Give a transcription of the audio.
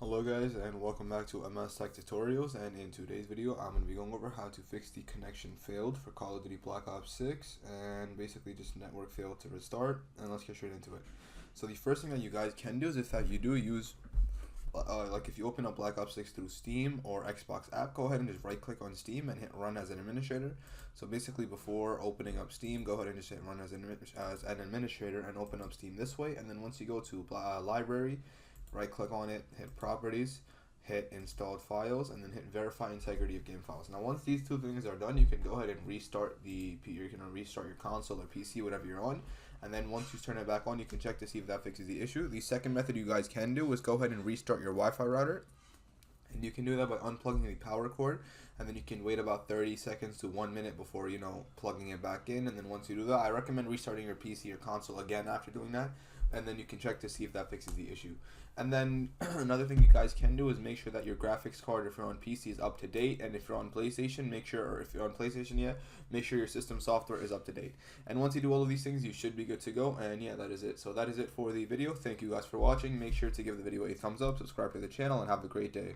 Hello guys, and welcome back to MS Tech Tutorials. And in today's video I'm going to be going over how to fix the connection failed for Call of Duty Black Ops 6 and basically just network failed to restart. And let's get straight into it. So the first thing that you guys can do is if you do use like if you open up Black Ops 6 through Steam or Xbox app, go ahead and just right click on Steam and hit run as an administrator. So basically before opening up Steam, go ahead and just hit run as an administrator and open up Steam this way. And then once you go to library, right click on it, hit properties, hit installed files, and then hit verify integrity of game files. Now once these two things are done, you can go ahead and restart your console or PC, whatever you're on. And then once you turn it back on, you can check to see if that fixes the issue. The second method you guys can do is go ahead and restart your Wi-Fi router. And you can do that by unplugging the power cord, and then you can wait about 30 seconds to 1 minute before, plugging it back in. And then once you do that, I recommend restarting your PC or console again after doing that, and then you can check to see if that fixes the issue. And then another thing you guys can do is make sure that your graphics card, if you're on PC, is up to date, and if you're on PlayStation, make sure your system software is up to date. And once you do all of these things, you should be good to go. And yeah, that is it. So that is it for the video. Thank you guys for watching. Make sure to give the video a thumbs up, subscribe to the channel, and have a great day.